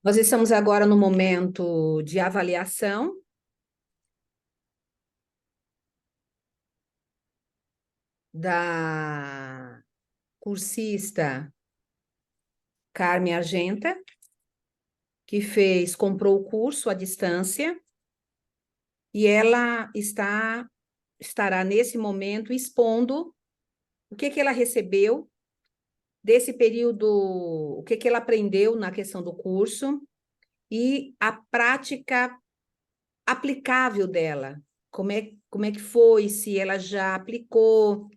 Nós estamos agora no momento de avaliação da cursista Carme Argenta, que comprou o curso à distância, e ela estará nesse momento expondo o que ela recebeu desse período, o que ela aprendeu na questão do curso e a prática aplicável dela. Como é que foi, se ela já aplicou,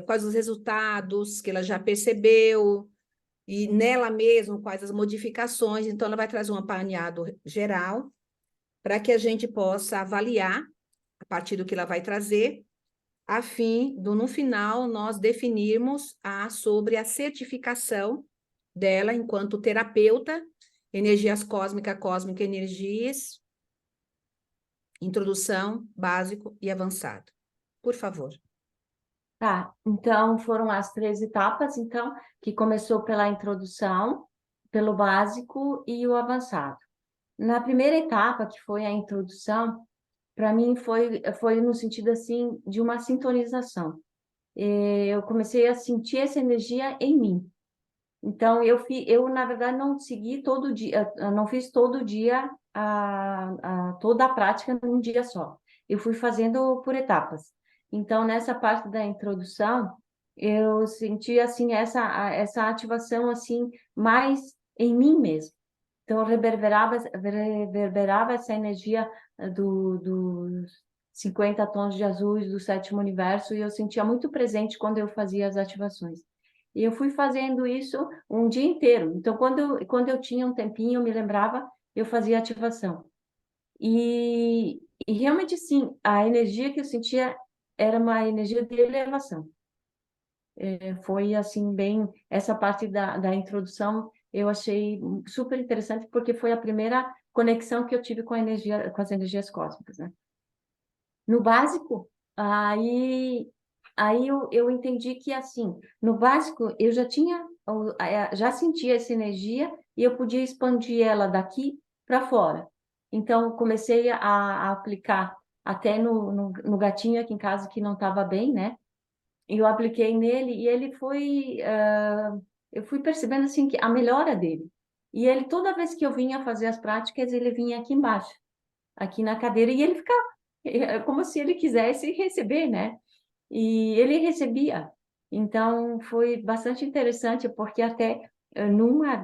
quais os resultados que ela já percebeu, e nela mesma quais as modificações. Então, ela vai trazer um apanhado geral para que a gente possa avaliar, a partir do que ela vai trazer, a fim do, no final, nós definirmos sobre a certificação dela enquanto terapeuta, energias cósmica, cósmica, energias, introdução, básico e avançado. Por favor. Tá, então foram as 3 etapas, então, que começou pela introdução, pelo básico e o avançado. Na primeira etapa, que foi a introdução, para mim foi no sentido assim de uma sintonização. Eu comecei a sentir essa energia em mim. Então eu na verdade não segui todo dia, eu não fiz todo dia toda a prática num dia só. Eu fui fazendo por etapas. Então nessa parte da introdução eu senti assim essa ativação assim mais em mim mesmo. Então reverberava essa energia dos 50 tons de azuis do sétimo universo, e eu sentia muito presente quando eu fazia as ativações. E eu fui fazendo isso um dia inteiro. Então, quando eu tinha um tempinho, eu me lembrava, eu fazia ativação. E realmente, sim, a energia que eu sentia era uma energia de elevação. Foi, assim, bem... Essa parte da introdução eu achei super interessante, porque foi a primeira conexão que eu tive com a energia, com as energias cósmicas, né? No básico, aí eu entendi que, assim, no básico, eu já tinha, já sentia essa energia e eu podia expandir ela daqui para fora. Então, comecei a aplicar até no gatinho aqui em casa que não estava bem, né? E eu apliquei nele e ele eu fui percebendo, assim, que a melhora dele. E ele, toda vez que eu vinha fazer as práticas, ele vinha aqui embaixo, aqui na cadeira, e ele ficava como se ele quisesse receber, né? E ele recebia. Então, foi bastante interessante, porque até numa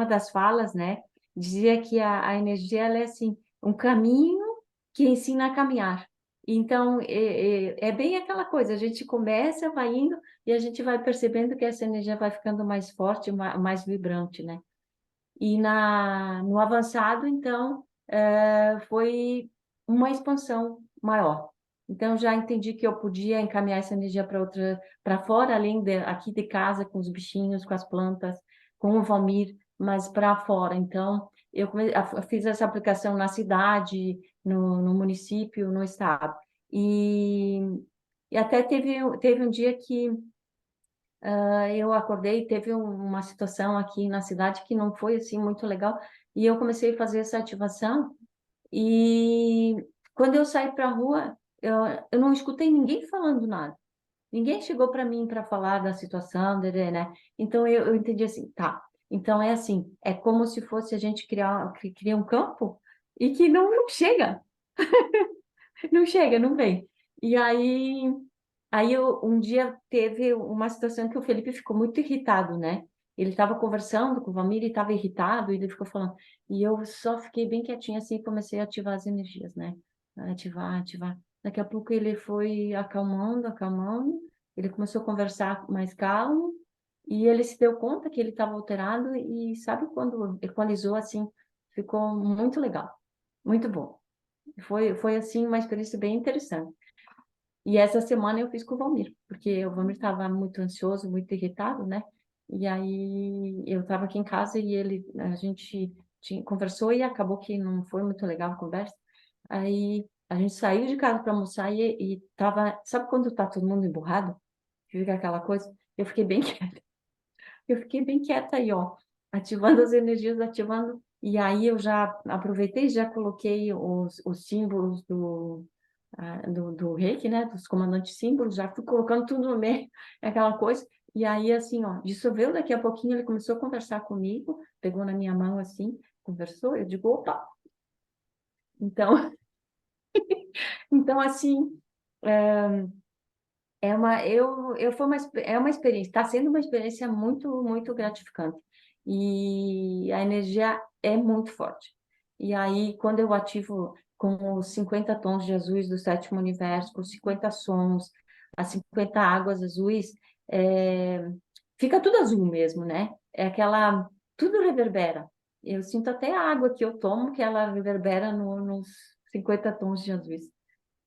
das falas, né, dizia que a energia ela é assim, um caminho que ensina a caminhar. Então, é bem aquela coisa, a gente começa, vai indo, e a gente vai percebendo que essa energia vai ficando mais forte, mais vibrante, né? E no avançado, então, foi uma expansão maior. Então, já entendi que eu podia encaminhar essa energia para fora, além aqui de casa, com os bichinhos, com as plantas, com o Valmir, mas para fora. Então, eu fiz essa aplicação na cidade, no município, no estado. E, e até teve um dia que eu acordei e teve uma situação aqui na cidade que não foi assim muito legal, e eu comecei a fazer essa ativação, e quando eu saí para a rua, eu não escutei ninguém falando nada. Ninguém chegou para mim para falar da situação, né? Então eu entendi assim, tá. Então é assim, é como se fosse a gente criar um campo e que não chega, não chega, não vem. E aí um dia teve uma situação que o Felipe ficou muito irritado, né? Ele estava conversando com o Valmir e estava irritado, e ele ficou falando. E eu só fiquei bem quietinha assim e comecei a ativar as energias, né? Ativar, ativar. Daqui a pouco ele foi acalmando, acalmando. Ele começou a conversar mais calmo e ele se deu conta que ele estava alterado, e sabe quando equalizou assim? Ficou muito legal, muito bom. Foi assim uma experiência bem interessante. E essa semana eu fiz com o Valmir, porque o Valmir estava muito ansioso, muito irritado, né? E aí eu estava aqui em casa e a gente conversou, e acabou que não foi muito legal a conversa. Aí a gente saiu de casa para almoçar e tava, sabe quando tá todo mundo emburrado? Fica aquela coisa. Eu fiquei bem quieta. Eu fiquei bem quieta aí, ó. ativando as energias, ativando. E aí eu já aproveitei, já coloquei os símbolos do Reiki, né? Dos comandantes símbolos, já fui colocando tudo no meio, aquela coisa. E aí, assim, ó, dissolveu, daqui a pouquinho ele começou a conversar comigo, pegou na minha mão assim, conversou, eu digo, opa! Então, então assim, é uma experiência, está sendo uma experiência muito, muito gratificante. E a energia é muito forte. E aí, quando eu ativo com os 50 tons de azuis do sétimo universo, com os 50 sons, as 50 águas azuis, é, fica tudo azul mesmo, né? É aquela, tudo reverbera. Eu sinto até a água que eu tomo, que ela reverbera nos 50 tons de azuis.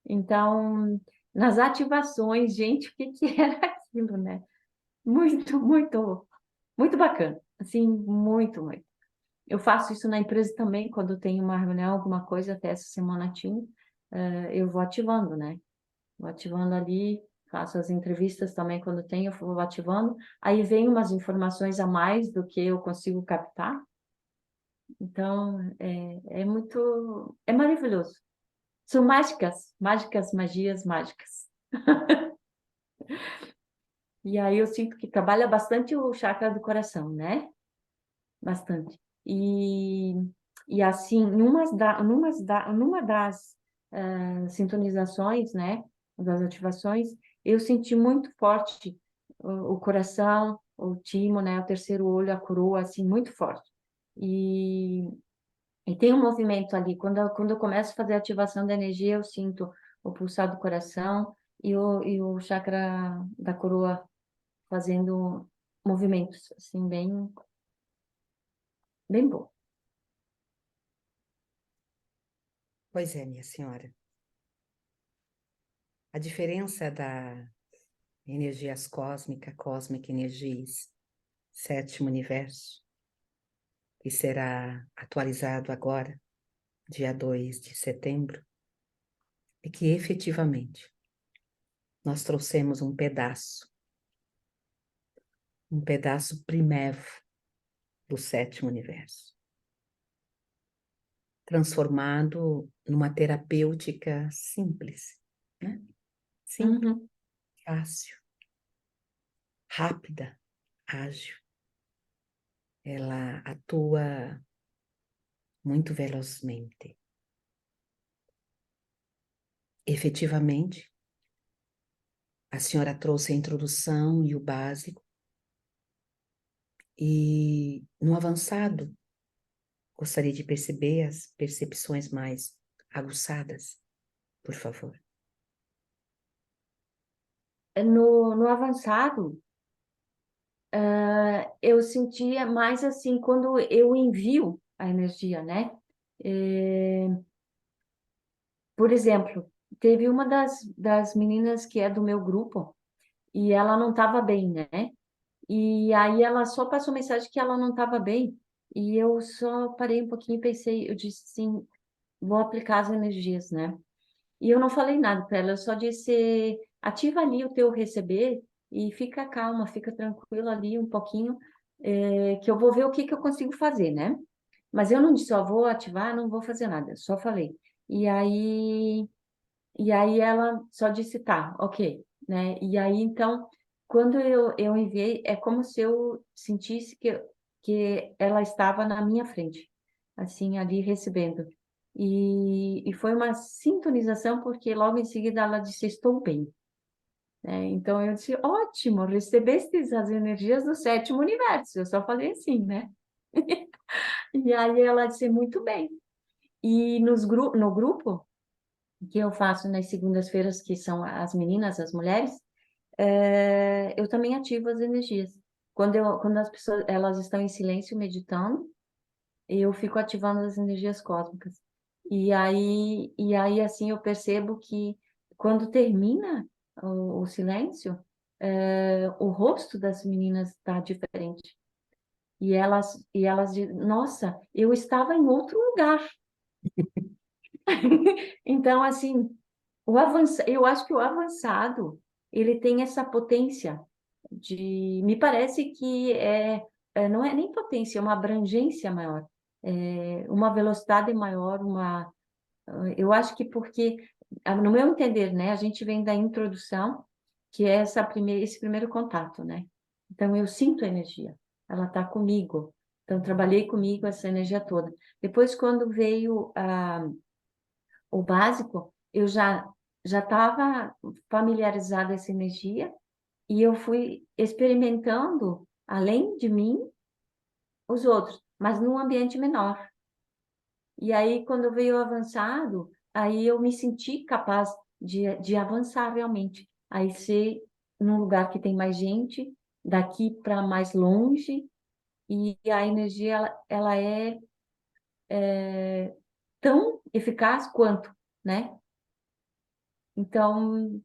Então, nas ativações, gente, o que que era aquilo, né? Muito, muito, muito bacana. Assim, muito, muito. Eu faço isso na empresa também, quando tem uma reunião, alguma coisa, até essa semana tinha, eu vou ativando, né? Vou ativando ali, faço as entrevistas também quando tem, eu vou ativando. Aí vem umas informações a mais do que eu consigo captar. Então, é muito, é maravilhoso. São mágicas, mágicas, magias mágicas. E aí eu sinto que trabalha bastante o chakra do coração, né? Bastante. E assim, numa das sintonizações, né? Das ativações, eu senti muito forte o coração, o timo, né? O terceiro olho, a coroa, assim, muito forte. E, e tem um movimento ali. Quando eu começo a fazer a ativação da energia, eu sinto o pulsar do coração e o chakra da coroa fazendo movimentos, assim, bem, bem bom. Pois é, minha senhora. A diferença da energias cósmica, cosmic energies, sétimo universo, que será atualizado agora, dia 2 de setembro, é que efetivamente nós trouxemos um pedaço primevo do sétimo universo, transformado numa terapêutica simples, né? Simples, Uhum. fácil, rápida, ágil. Ela atua muito velozmente. Efetivamente, a senhora trouxe a introdução e o básico, e no avançado, gostaria de perceber as percepções mais aguçadas, por favor. No avançado, eu sentia mais assim, quando eu envio a energia, né? Eh, por exemplo, teve uma das meninas que é do meu grupo, e ela não estava bem, né? E aí ela só passou mensagem que ela não estava bem, e eu só parei um pouquinho e pensei, eu disse assim, vou aplicar as energias, né? E eu não falei nada para ela, eu só disse, ativa ali o teu receber e fica calma, fica tranquila ali um pouquinho, que eu vou ver o que que eu consigo fazer, né? Mas eu não disse, ó, vou ativar, não vou fazer nada, só falei. E aí, e aí ela só disse, tá, ok, né? E aí, então, quando eu enviei, é como se eu sentisse que ela estava na minha frente, assim, ali recebendo. E foi uma sintonização, porque logo em seguida ela disse, estou bem. Né? Então eu disse, ótimo, recebestes as energias do sétimo universo. Eu só falei assim, né? E aí ela disse, muito bem. E no grupo que eu faço nas segundas-feiras, que são as meninas, as mulheres, eu também ativo as energias. Quando as pessoas elas estão em silêncio meditando, eu fico ativando as energias cósmicas. E aí assim, eu percebo que quando termina o silêncio, o rosto das meninas está diferente. E elas dizem, nossa, eu estava em outro lugar. Então, assim, eu acho que o avançado, ele tem essa potência me parece que não é nem potência, é uma abrangência maior, uma velocidade maior, eu acho que porque, no meu entender, né, a gente vem da introdução, que é esse primeiro contato, né? Então, eu sinto a energia, ela está comigo. Então, trabalhei comigo essa energia toda. Depois, quando veio o básico, eu já estava familiarizada essa energia e eu fui experimentando, além de mim, os outros, mas num ambiente menor. E aí, quando veio o avançado, aí eu me senti capaz de avançar realmente. Aí ser num lugar que tem mais gente, daqui para mais longe, e a energia, ela é tão eficaz quanto, né? Então,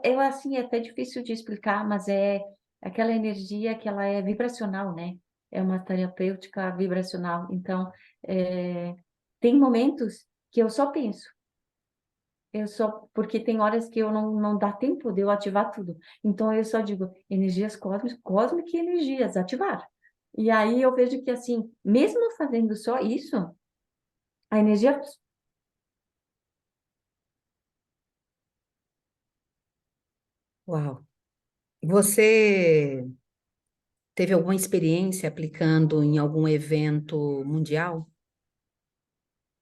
eu assim, é até difícil de explicar, mas é aquela energia que ela é vibracional, né? É uma terapêutica vibracional. Então, tem momentos que eu só penso. Porque tem horas que eu não dá tempo de eu ativar tudo. Então eu só digo energias cósmicas e energias, ativar. E aí eu vejo que assim, mesmo fazendo só isso, a energia. Uau! Você teve alguma experiência aplicando em algum evento mundial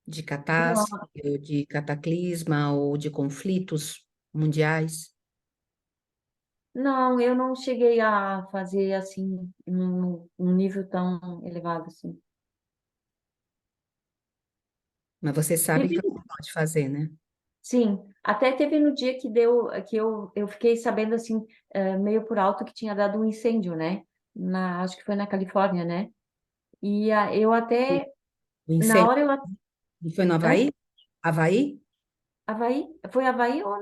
de catástrofe, Não, ou de cataclisma ou de conflitos mundiais? não, eu não cheguei a fazer assim, num nível tão elevado assim. Mas você sabe que Teve, você pode fazer, né? sim, até teve no dia que deu, que eu fiquei sabendo assim, meio por alto que tinha dado um incêndio, né? Acho que foi na Califórnia, né? E eu até, O na incêndio hora eu... foi no Hã? Havaí? Havaí? Havaí? Foi Havaí ou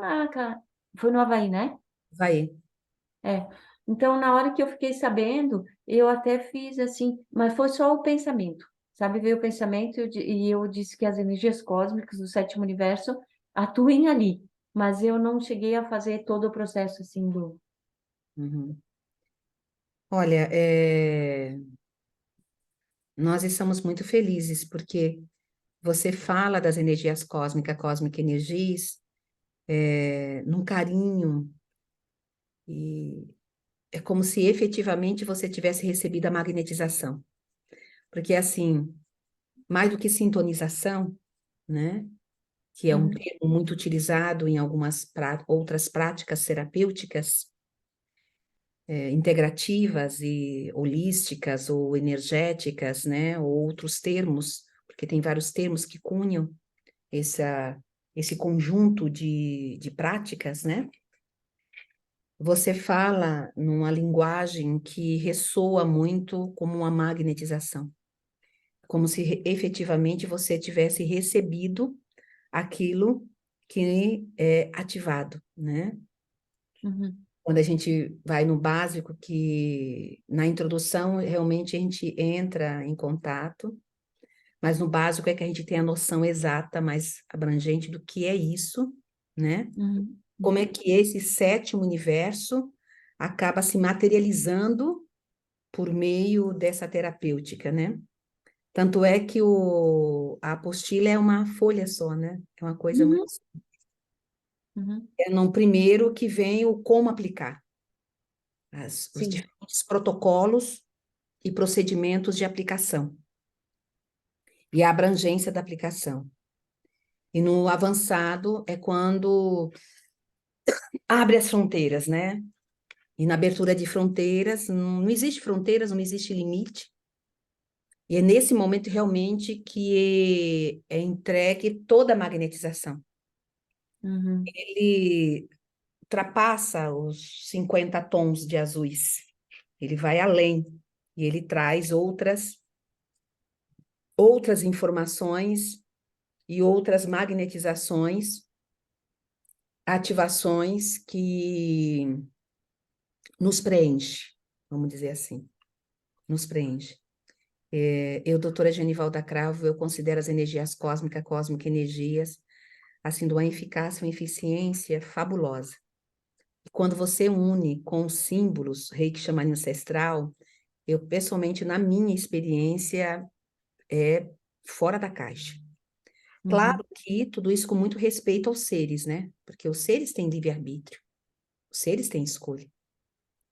Foi no Havaí, né? Havaí. É. Então, na hora que eu fiquei sabendo, eu até fiz assim, mas foi só o pensamento, sabe? Veio o pensamento e eu disse que as energias cósmicas do sétimo universo atuem ali, mas eu não cheguei a fazer todo o processo assim do... Uhum. Olha, nós estamos muito felizes porque você fala das energias cósmicas, cósmica energias, num carinho, e é como se efetivamente você tivesse recebido a magnetização. Porque, assim, mais do que sintonização, né, que é um Uhum, termo muito utilizado em algumas outras práticas terapêuticas, integrativas e holísticas ou energéticas, né, ou outros termos, porque tem vários termos que cunham esse conjunto de práticas, né? Você fala numa linguagem que ressoa muito como uma magnetização, como se efetivamente você tivesse recebido aquilo que é ativado, né? uhum, Quando a gente vai no básico, que na introdução realmente a gente entra em contato, mas no básico é que a gente tem a noção exata, mais abrangente do que é isso, né? uhum, Como é uhum, que esse sétimo universo acaba se materializando por meio dessa terapêutica, né? Tanto é que a apostila é uma folha só, né? É uma coisa muito... uhum, uhum. É no primeiro que vem o como aplicar, os Sim. diferentes protocolos e procedimentos de aplicação, e a abrangência da aplicação. E no avançado é quando abre as fronteiras, né? E na abertura de fronteiras, não existe fronteiras, não existe limite. E é nesse momento realmente que é entregue toda a magnetização. Uhum, Ele ultrapassa os 50 tons de azuis. Ele vai além e ele traz outras informações e outras magnetizações, ativações que nos preenche, vamos dizer assim, nos preenche. Eu, doutora Genivalda Cravo, eu considero as energias cósmicas, cósmica energias, assim, de uma eficácia, uma eficiência fabulosa. E quando você une com os símbolos, Reiki Xamanin Ancestral, eu pessoalmente, na minha experiência, é fora da caixa. Uhum, Claro que tudo isso com muito respeito aos seres, né? Porque os seres têm livre-arbítrio, os seres têm escolha.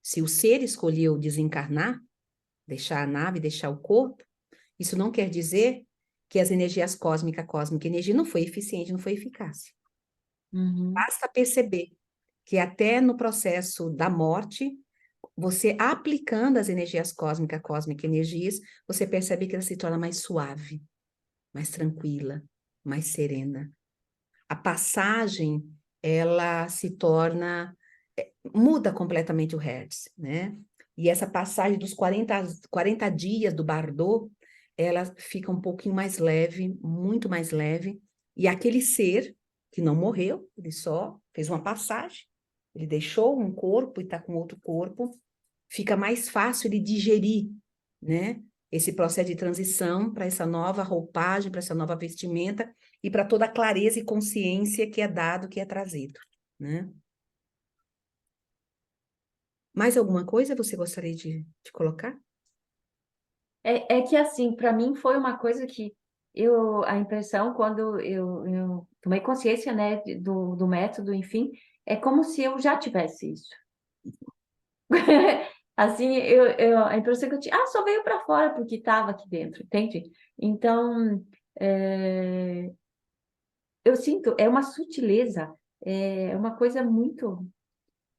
Se o ser escolheu desencarnar, deixar a nave, deixar o corpo, isso não quer dizer que as energias cósmica e energia não foi eficiente, não foi eficaz. uhum, Basta perceber que até no processo da morte, você aplicando as energias cósmica energias, você percebe que ela se torna mais suave, mais tranquila, mais serena. A passagem, ela se torna, muda completamente o hertz, né? E essa passagem dos 40 dias do Bardot, ela fica um pouquinho mais leve, muito mais leve, e aquele ser que não morreu, ele só fez uma passagem, ele deixou um corpo e está com outro corpo, fica mais fácil ele digerir, né? Esse processo de transição para essa nova roupagem, para essa nova vestimenta e para toda a clareza e consciência que é dado, que é trazido, né? Mais alguma coisa você gostaria de colocar? É que assim, para mim foi uma coisa que a impressão quando eu tomei consciência, né, do método, enfim, é como se eu já tivesse isso. Assim, a impressão que eu tinha, só veio para fora porque estava aqui dentro, entende? Então, eu sinto, é uma sutileza, é uma coisa muito,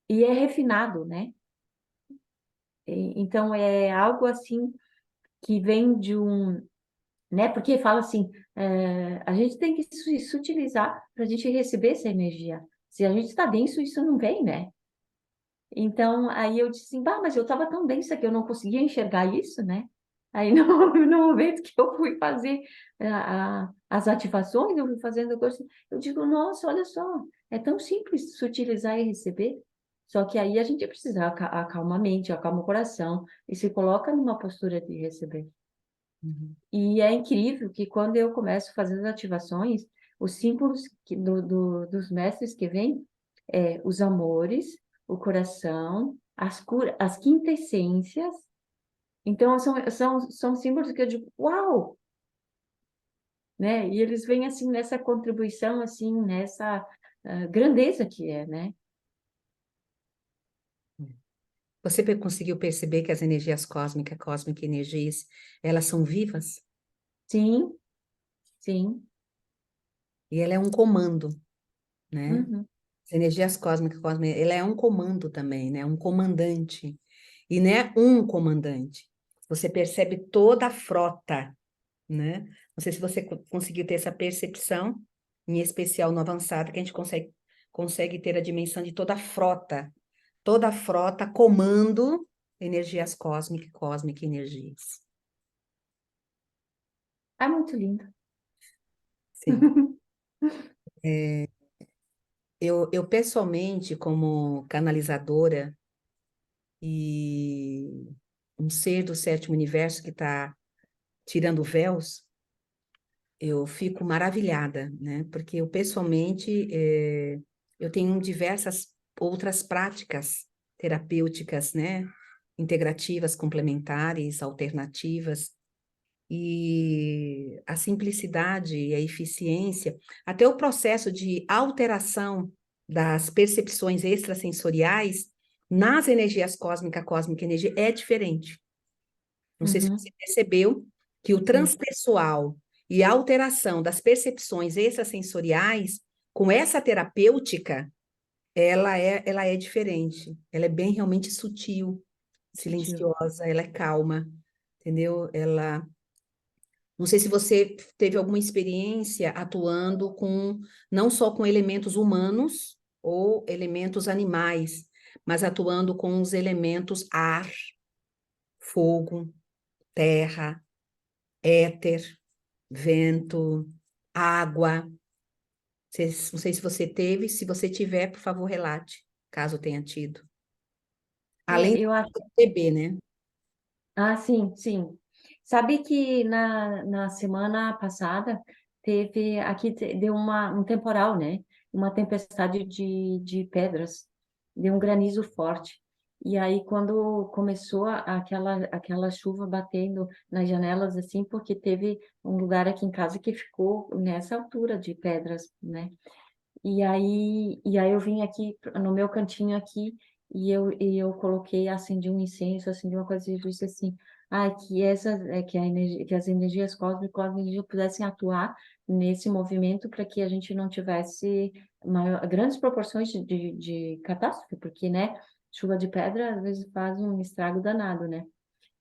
e é refinado, né? Então, é algo assim que vem de um, né? Porque fala assim, a gente tem que se sutilizar para a gente receber essa energia. Se a gente está denso, isso não vem, né? Então, aí eu disse assim, bah, mas eu estava tão densa que eu não conseguia enxergar isso, né? Aí, no momento que eu fui fazer as ativações, eu fui fazendo coisa, eu digo, nossa, olha só, é tão simples sutilizar e receber. Só que aí a gente precisa acalmar a mente, acalma o coração e se coloca numa postura de receber. Uhum. E é incrível que quando eu começo a fazer as ativações, os símbolos dos mestres que vêm é os amores, o coração, as quintessências. Então, são símbolos que eu digo, uau! Né? E eles vêm assim nessa contribuição, assim, nessa grandeza que é, né? Você conseguiu perceber que as energias cósmica energias, elas são vivas? Sim, sim. E ela é um comando, né? Uhum, As energias cósmica, ela é um comando também, né? Um comandante. E não é um comandante. Você percebe toda a frota, né? Não sei se você conseguiu ter essa percepção, em especial no avançado, que a gente consegue ter a dimensão de toda a frota comando energias cósmica energias. é muito lindo. Sim. Eu pessoalmente, como canalizadora e um ser do sétimo universo que está tirando véus, eu fico maravilhada, né? Porque eu pessoalmente eu tenho diversas outras práticas terapêuticas, né? Integrativas, complementares, alternativas, e a simplicidade e a eficiência, até o processo de alteração das percepções extrasensoriais nas energias cósmica energia é diferente. Não sei se você Uhum, percebeu que o sim, transpessoal e a alteração das percepções extrasensoriais, com essa terapêutica, ela é diferente. Ela é bem realmente sutil, sutil. silenciosa, ela é calma, entendeu? Ela não sei se você teve alguma experiência atuando com não só com elementos humanos ou elementos animais, mas atuando com os elementos ar, fogo, terra, éter, vento, água. Não sei se você teve, se você tiver, por favor, relate, caso tenha tido. Além Eu acho. do TB, né? Sim, sim. Sabe que na semana passada teve aqui deu um temporal, né? Uma tempestade de pedras, deu um granizo forte. E aí, quando começou aquela chuva batendo nas janelas, assim, porque teve um lugar aqui em casa que ficou nessa altura de pedras, né? E aí eu vim aqui no meu cantinho aqui e eu coloquei, acendi um incenso, acendi uma coisa e disse assim, que as energias cósmicas pudessem atuar nesse movimento para que a gente não tivesse grandes proporções de catástrofe, porque, né, chuva de pedra às vezes faz um estrago danado, né?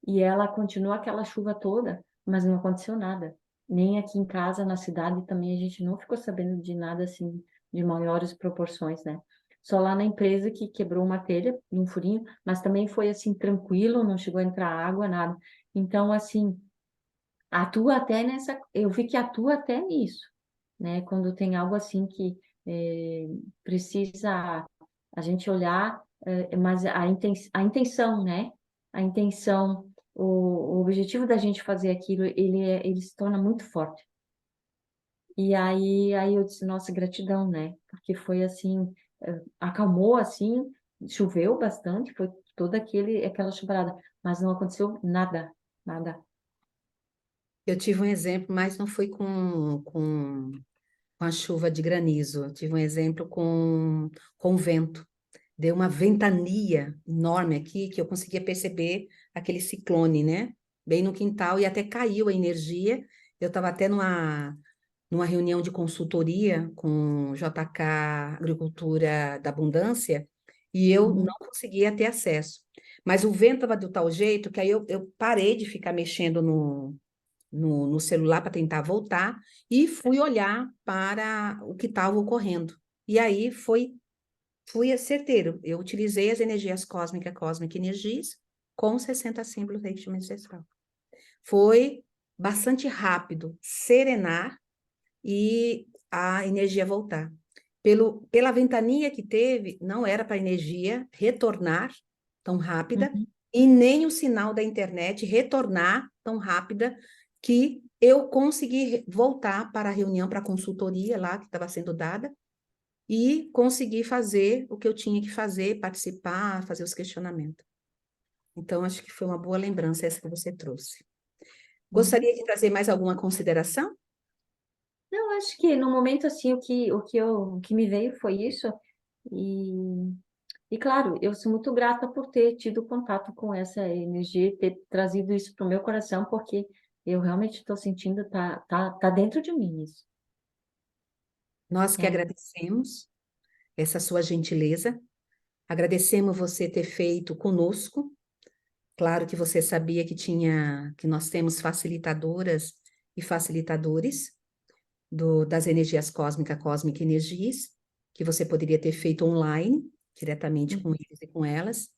E ela continuou aquela chuva toda, mas não aconteceu nada. Nem aqui em casa, na cidade, também a gente não ficou sabendo de nada assim, de maiores proporções, né? Só lá na empresa que quebrou uma telha, um furinho, mas também foi assim, tranquilo, não chegou a entrar água, nada. Então, assim, atua até nessa. Eu vi que atua até nisso, né? Quando tem algo assim que precisa a gente olhar, mas a intenção, né? A intenção, o objetivo da gente fazer aquilo, ele se torna muito forte. E aí eu disse, nossa, gratidão, né? Porque foi assim, acalmou assim, choveu bastante, foi toda aquela chuvarada, mas não aconteceu nada, nada. Eu tive um exemplo, mas não foi com a chuva de granizo. Eu tive um exemplo com vento. Deu uma ventania enorme aqui que eu conseguia perceber aquele ciclone, né? Bem no quintal e até caiu a energia. Eu estava até numa reunião de consultoria com JK Agricultura da Abundância e eu Uhum, não conseguia ter acesso. Mas o vento estava de tal jeito que aí eu parei de ficar mexendo no celular para tentar voltar e fui olhar para o que estava ocorrendo. E aí fui certeiro. Eu utilizei as energias cósmicas, Cosmic Energies, com 60 símbolos da ritmo ancestral. Foi bastante rápido serenar e a energia voltar. Pela ventania que teve, não era para a energia retornar tão rápida uhum, e nem o sinal da internet retornar tão rápida que eu consegui voltar para a reunião, para a consultoria lá que estava sendo dada e consegui fazer o que eu tinha que fazer, participar, fazer os questionamentos. Então, acho que foi uma boa lembrança essa que você trouxe. uhum. Gostaria de trazer mais alguma consideração? Eu acho que no momento assim o que me veio foi isso e, e claro, eu sou muito grata por ter tido contato com essa energia e ter trazido isso para o meu coração, porque eu realmente estou sentindo tá dentro de mim isso. Nós que É. agradecemos essa sua gentileza, agradecemos você ter feito conosco. Claro que você sabia que nós temos facilitadoras e facilitadores das energias cósmicas, Cosmic Energies, que você poderia ter feito online, diretamente com Uhum, eles e com elas,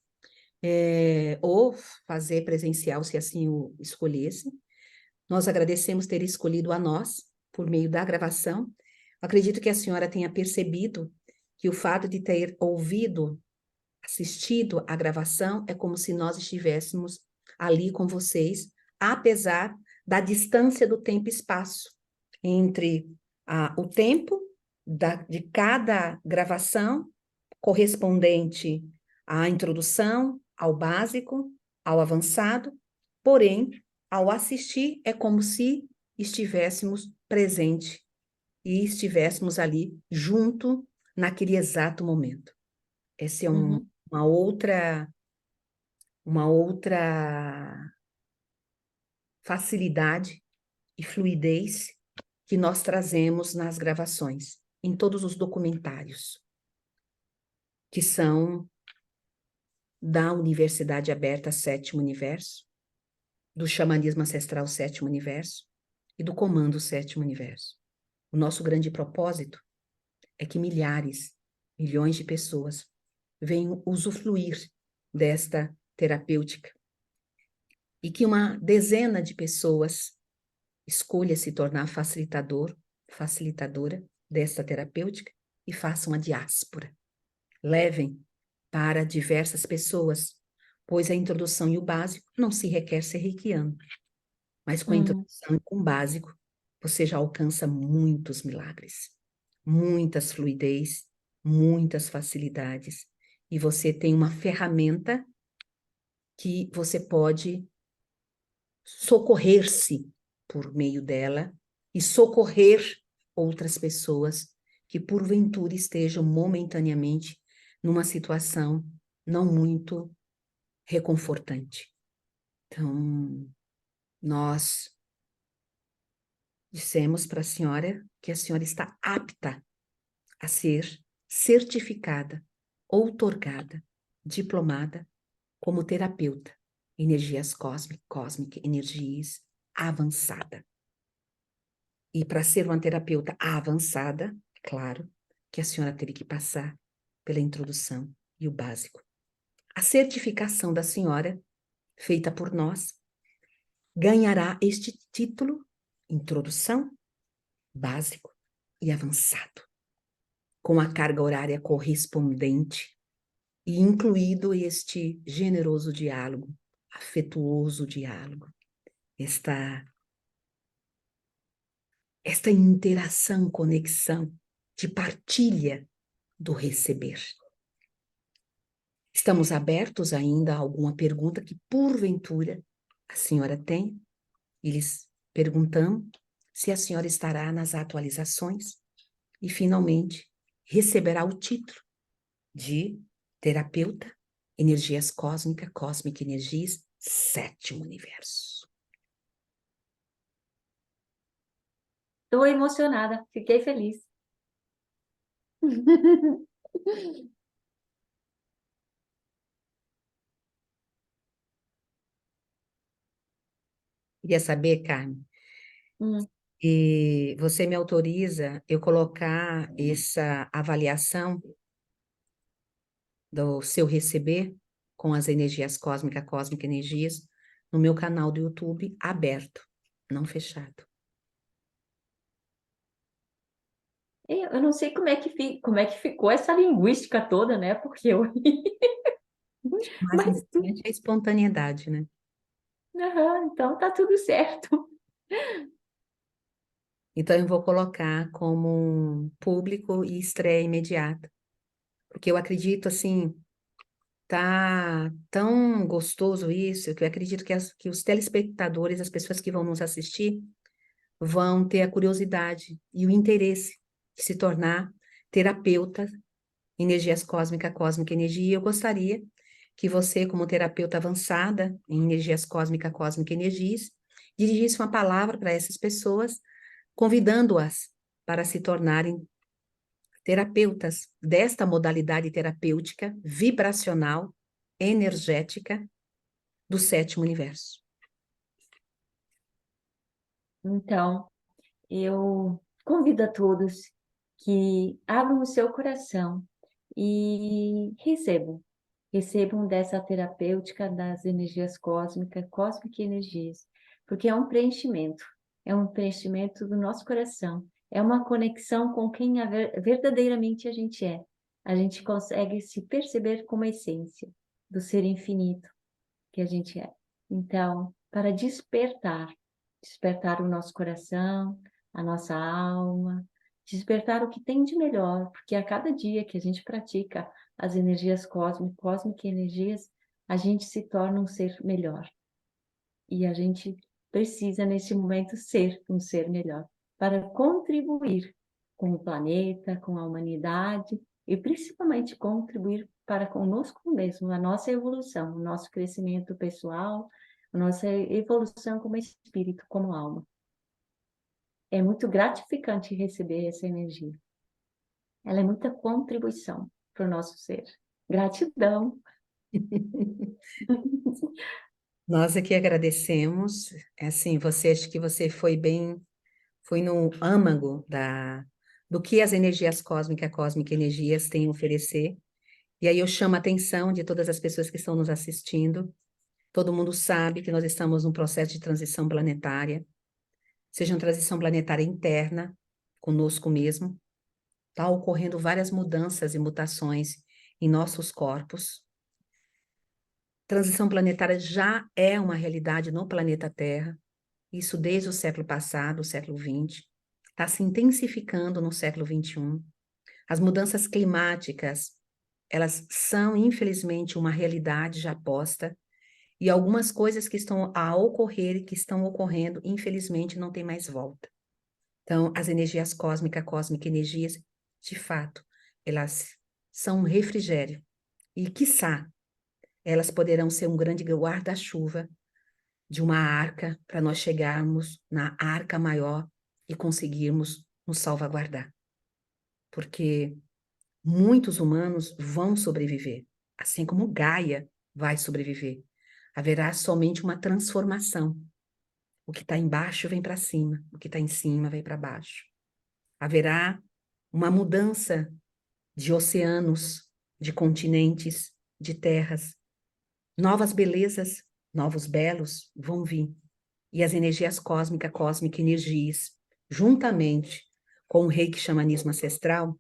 ou fazer presencial, se assim o escolhesse. Nós agradecemos ter escolhido a nós, por meio da gravação. Acredito que a senhora tenha percebido que o fato de ter ouvido, assistido a gravação, é como se nós estivéssemos ali com vocês, apesar da distância do tempo e espaço entre o tempo de cada gravação correspondente à introdução, ao básico, ao avançado, porém, ao assistir, é como se estivéssemos presente e estivéssemos ali junto naquele exato momento. Essa é uhum, uma outra facilidade e fluidez que nós trazemos nas gravações, em todos os documentários, que são da Universidade Aberta Sétimo Universo, do Xamanismo Ancestral Sétimo Universo e do Comando Sétimo Universo. O nosso grande propósito é que milhares, milhões de pessoas venham usufruir desta terapêutica e que uma dezena de pessoas escolha se tornar facilitador, facilitadora desta terapêutica e façam a diáspora. Levem para diversas pessoas, pois a introdução e o básico não se requer ser reikiano, mas com a uhum, introdução e com o básico, você já alcança muitos milagres, muitas fluidez, muitas facilidades, e você tem uma ferramenta que você pode socorrer-se por meio dela e socorrer outras pessoas que porventura estejam momentaneamente numa situação não muito reconfortante. Então, nós dissemos para a senhora que a senhora está apta a ser certificada, outorgada, diplomada como terapeuta, energias cósmicas, energias avançada. E para ser uma terapeuta avançada, claro, que a senhora teria que passar pela introdução e o básico. A certificação da senhora, feita por nós, ganhará este título, introdução, básico e avançado, com a carga horária correspondente e incluído este generoso diálogo, afetuoso diálogo, esta interação, conexão de partilha do receber. Estamos abertos ainda a alguma pergunta que, porventura, a senhora tem, e lhes perguntamos se a senhora estará nas atualizações e, finalmente, receberá o título de terapeuta, energias cósmicas, cósmica energias, sétimo universo. Estou emocionada, fiquei feliz. Queria saber, Carmen, Hum. e você me autoriza eu colocar essa avaliação do seu receber com as energias cósmicas, cósmica energias, no meu canal do YouTube aberto, não fechado. Eu não sei como é que ficou essa linguística toda, né? Porque eu... O mais Mas, importante é a espontaneidade, né? aham, então tá tudo certo. Então eu vou colocar como um público e estreia imediata, porque eu acredito assim, tá tão gostoso isso, que eu acredito que os telespectadores, as pessoas que vão nos assistir, vão ter a curiosidade e o interesse de se tornar terapeuta energias cósmica, cósmica energia. Eu gostaria que você, como terapeuta avançada em energias cósmica, cósmica energias, dirigisse uma palavra para essas pessoas, convidando-as para se tornarem terapeutas desta modalidade terapêutica vibracional, energética do sétimo universo. Então, eu convido a todos que abram o seu coração e recebam dessa terapêutica das energias cósmicas, cósmica energias, porque é um preenchimento do nosso coração, é uma conexão com quem verdadeiramente a gente é. A gente consegue se perceber como a essência do ser infinito que a gente é. Então, para despertar o nosso coração, a nossa alma, despertar o que tem de melhor, porque a cada dia que a gente pratica as energias cósmicas energias, a gente se torna um ser melhor. E a gente precisa, nesse momento, ser um ser melhor, para contribuir com o planeta, com a humanidade, e principalmente contribuir para conosco mesmo, a nossa evolução, o nosso crescimento pessoal, a nossa evolução como espírito, como alma. É muito gratificante receber essa energia. Ela é muita contribuição para o nosso ser. Gratidão. Nós aqui agradecemos, assim, acho que você foi no âmago do que as energias cósmicas, cósmica energias têm a oferecer. E aí eu chamo a atenção de todas as pessoas que estão nos assistindo. Todo mundo sabe que nós estamos num processo de transição planetária, seja uma transição planetária interna, conosco mesmo. Está ocorrendo várias mudanças e mutações em nossos corpos. Transição planetária já é uma realidade no planeta Terra, isso desde o século passado, o século XX, está se intensificando no século XXI. As mudanças climáticas, elas são, infelizmente, uma realidade já posta, E algumas coisas que estão a ocorrer, que estão ocorrendo, infelizmente, não tem mais volta. Então, as energias cósmica energias, de fato, elas são um refrigério. E, quiçá, elas poderão ser um grande guarda-chuva de uma arca para nós chegarmos na arca maior e conseguirmos nos salvaguardar. Porque muitos humanos vão sobreviver, assim como Gaia vai sobreviver. Haverá somente uma transformação. O que está embaixo vem para cima, o que está em cima vem para baixo. Haverá uma mudança de oceanos, de continentes, de terras. Novas belezas, novos belos vão vir. E as energias cósmica energias, juntamente com o reiki xamanismo ancestral,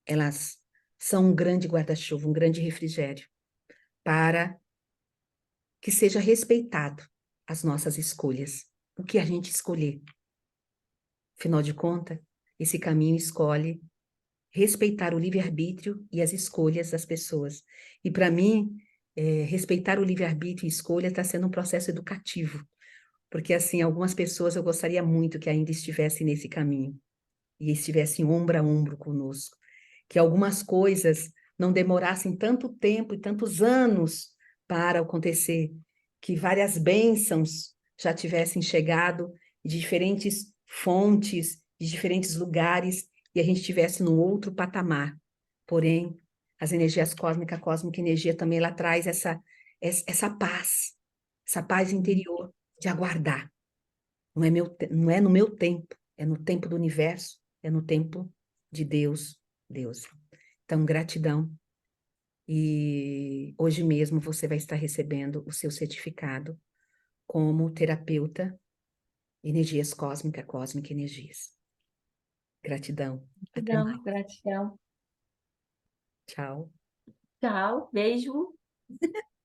elas são um grande guarda-chuva, um grande refrigério, para que seja respeitado as nossas escolhas, o que a gente escolher. Afinal de contas, esse caminho escolhe respeitar o livre-arbítrio e as escolhas das pessoas. E para mim, respeitar o livre-arbítrio e escolha está sendo um processo educativo, porque assim, algumas pessoas eu gostaria muito que ainda estivessem nesse caminho e estivessem ombro a ombro conosco, que algumas coisas não demorassem tanto tempo e tantos anos para acontecer, que várias bênçãos já tivessem chegado de diferentes fontes, de diferentes lugares, e a gente estivesse num outro patamar. Porém, as energias cósmica energia também, ela traz essa paz interior de aguardar. Não é no meu tempo, é no tempo do universo, é no tempo de Deus, Deus. Então, gratidão. E hoje mesmo você vai estar recebendo o seu certificado como terapeuta energias cósmica energias. Gratidão. Até Gratidão, mais. gratidão. Tchau. Tchau, beijo.